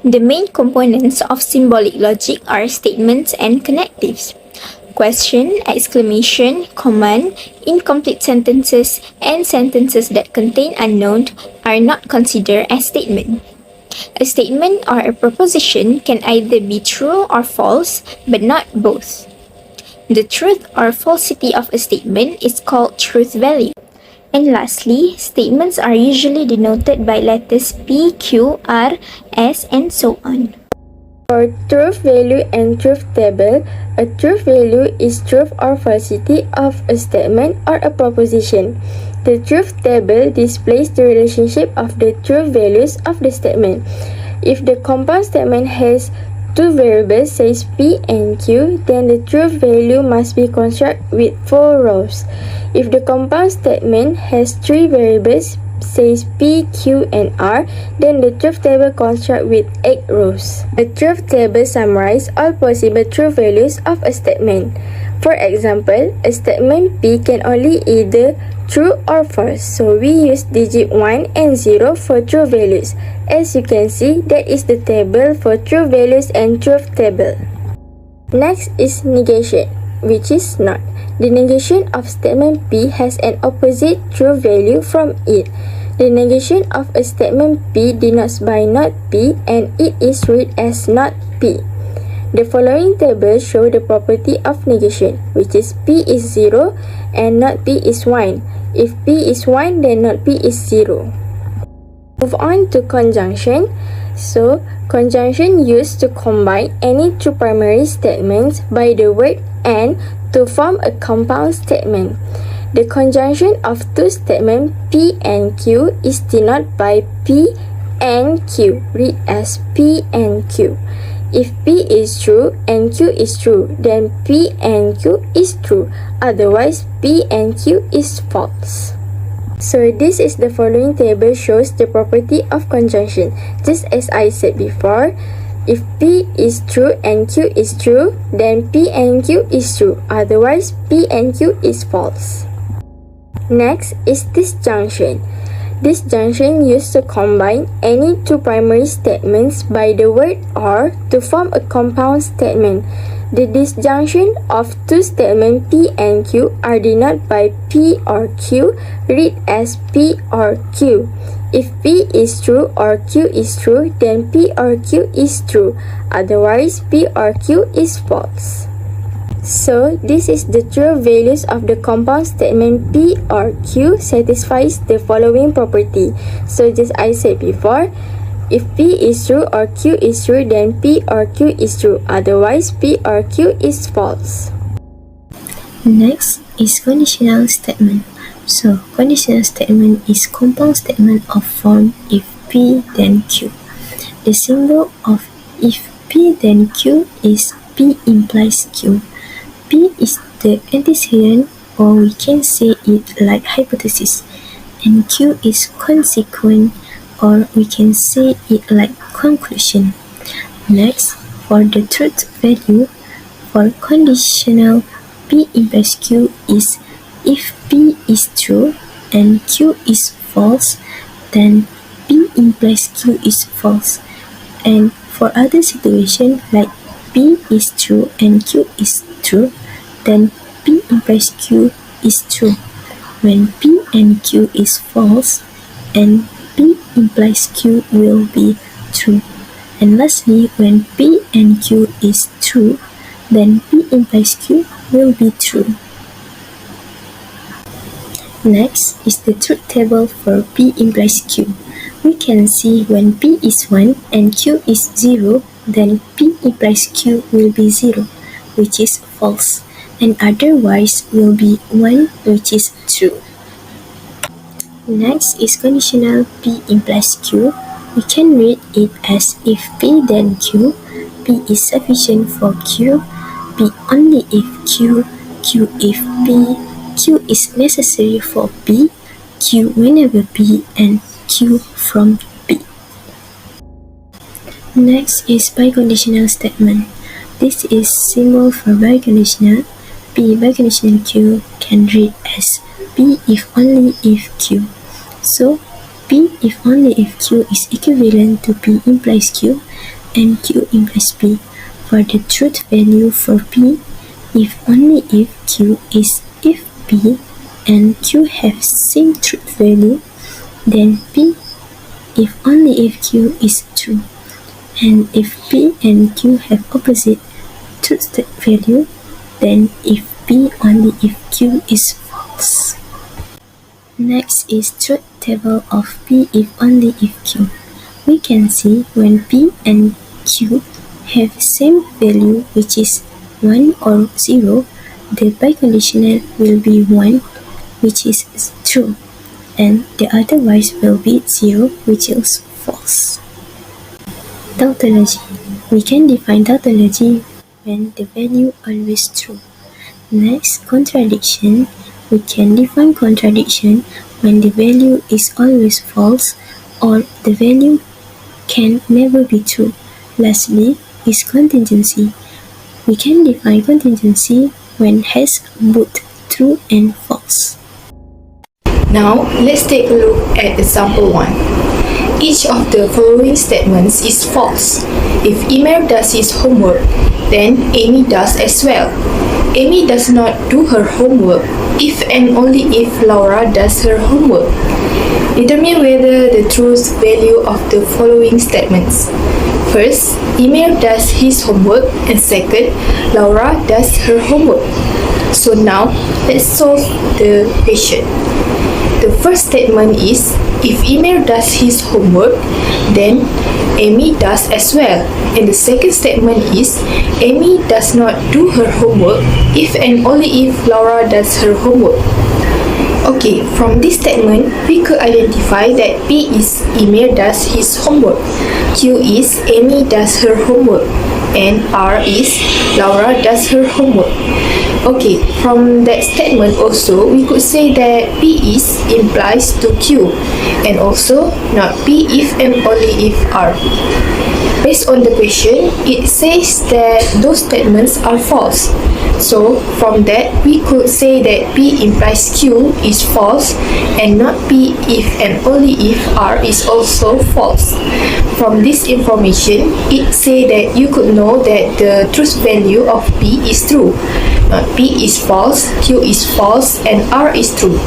The main components of symbolic logic are statements and connectives. Question, exclamation, command, incomplete sentences, and sentences that contain unknown are not considered as statement. A statement or a proposition can either be true or false, but not both. The truth or falsity of a statement is called truth value. And lastly, statements are usually denoted by letters P, Q, R, S, and so on. For truth value and truth table, a truth value is truth or falsity of a statement or a proposition. The truth table displays the relationship of the truth values of the statement. If the compound statement has two variables, says P and Q, then the truth value must be constructed with 4 rows. If the compound statement has 3 variables, says P, Q, and R, then the truth table constructs with 8 rows. The truth table summarizes all possible truth values of a statement. For example, a statement P can only either true or false, so we use digit 1 and 0 for true values. As you can see, that is the table for true values and truth table. Next is negation, which is not. The negation of statement P has an opposite true value from it. The negation of a statement P denotes by not P and it is read as not P. The following table shows the property of negation, which is P is 0 and not P is 1. If P is 1, then not P is 0. Move on to conjunction. So, conjunction used to combine any two primary statements by the word and to form a compound statement. The conjunction of two statements P and Q is denoted by P and Q, read as P and Q. If P is true and Q is true, then P and Q is true. Otherwise, P and Q is false. So this is the following table shows the property of conjunction. Just as I said before, if P is true and Q is true, then P and Q is true. Otherwise, P and Q is false. Next is disjunction. Disjunction used to combine any two primary statements by the word or to form a compound statement. The disjunction of two statements P and Q are denoted by P or Q, read as P or Q. If P is true or Q is true, then P or Q is true. Otherwise, P or Q is false. So, this is the true values of the compound statement P or Q satisfies the following property. So, just I said before, if P is true or Q is true, then P or Q is true. Otherwise, P or Q is false. Next is conditional statement. So, conditional statement is compound statement of form if P then Q. The symbol of if P then Q is P implies Q. P is the antecedent, or we can say it like hypothesis, and Q is consequent, or we can say it like conclusion. Next, for the truth value, for conditional P implies Q is if P is true and Q is false, then P implies Q is false. And for other situation like P is true and Q is true, then P implies Q is true. When P and Q is false, and P implies Q will be true. And lastly, when P and Q is true, then P implies Q will be true. Next is the truth table for P implies Q. We can see when P is 1 and Q is 0, then P implies Q will be 0, which is false, and otherwise will be 1, which is true. Next is conditional P implies Q. We can read it as if P then Q, P is sufficient for Q, P only if Q, Q if P, Q is necessary for P, Q whenever P, and Q from P. Next is biconditional statement. This is symbol for biconditional. P biconditional Q can read as P if only if Q. So, P if only if Q is equivalent to P implies Q, and Q implies P. For the truth value for P, if only if Q is if P and Q have same truth value, then P if only if Q is true. And if P and Q have opposite truth value, then if P only if Q is false. Next is truth table of P if only if Q. We can see when P and Q have same value, which is 1 or 0, the biconditional will be 1, which is true, and the otherwise will be 0, which is false. Tautology. We can define tautology when the value always true. Next, contradiction. We can define contradiction when the value is always false or the value can never be true. Lastly is contingency. We can define contingency when has both true and false. Now, let's take a look at example 1. Each of the following statements is false. If Emir does his homework, then Amy does as well. Amy does not do her homework if and only if Laura does her homework. Determine whether the truth value of the following statements. First, Emir does his homework, and second, Laura does her homework. So now, let's solve the question. The first statement is, if Emir does his homework, then Amy does as well. And the second statement is, Amy does not do her homework if and only if Laura does her homework. Okay, from this statement, we could identify that P is Emir does his homework, Q is Amy does her homework, and R is Laura does her homework. Okay, from that statement also, we could say that P is implies to Q, and also not P if and only if R. Based on the question, it says that those statements are false. So, from that, we could say that P implies Q is false and not P if and only if R is also false. From this information, it says that you could know that the truth value of P is true. Not P is false, Q is false, and R is true.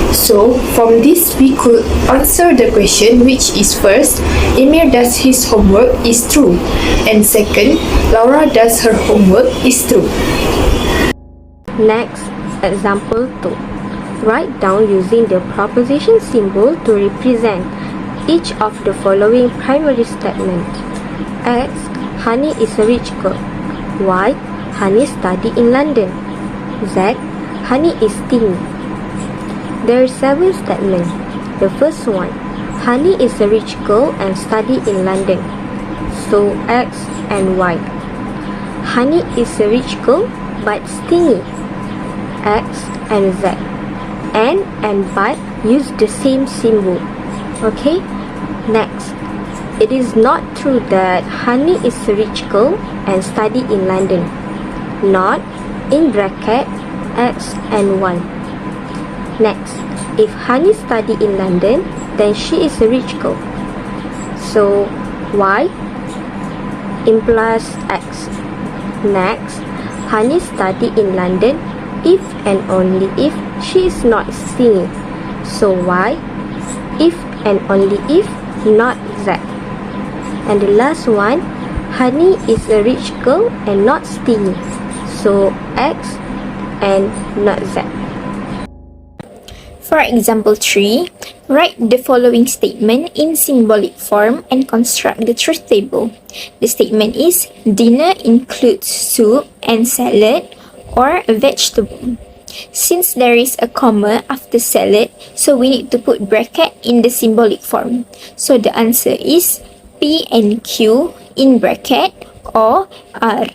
So, from this, we could answer the question, which is first, Emir does his homework is true, and second, Laura does her homework is true. Next, example 2. Write down using the proposition symbol to represent each of the following primary statements. X. Honey is a rich girl. Y. Honey study in London. Z. Honey is stingy. There are 7 statements. The first one, Honey is a rich girl and study in London. So X and Y. Honey is a rich girl but stingy. X and Z. And but use the same symbol. Okay? Next. It is not true that Honey is a rich girl and study in London. Not in bracket X and Y. Next, if Honey study in London, then she is a rich girl. So Y implies X. Next, Honey study in London if and only if she is not stingy. So Y if and only if, not Z. And the last one, Honey is a rich girl and not stingy. So X and not Z. For example 3, write the following statement in symbolic form and construct the truth table. The statement is, dinner includes soup and salad or a vegetable. Since there is a comma after salad, so we need to put bracket in the symbolic form. So the answer is P and Q in bracket or R.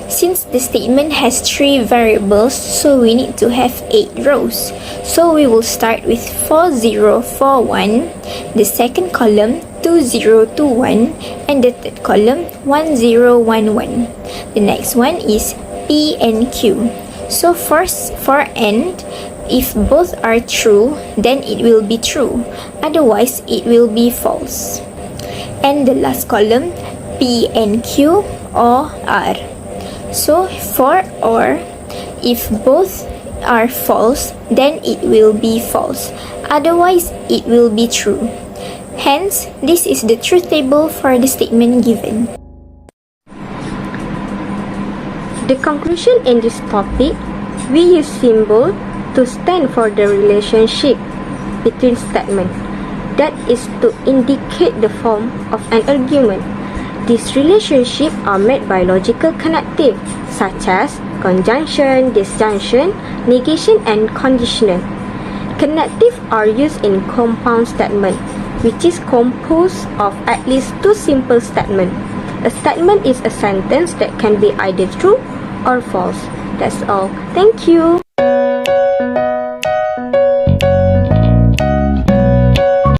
Since the statement has 3 variables, so we need to have 8 rows. So we will start with 4041, the second column 2021, and the third column 1011. The next one is P and Q. So first, for and, if both are true, then it will be true. Otherwise, it will be false. And the last column, P and Q or R. So for or, if both are false, then it will be false. Otherwise, it will be true. Hence, this is the truth table for the statement given. The conclusion in this topic, we use symbol to stand for the relationship between statements. That is to indicate the form of an argument. These relationships are made by logical connectives such as conjunction, disjunction, negation, and conditional. Connectives are used in compound statement, which is composed of at least two simple statements. A statement is a sentence that can be either true or false. That's all. Thank you.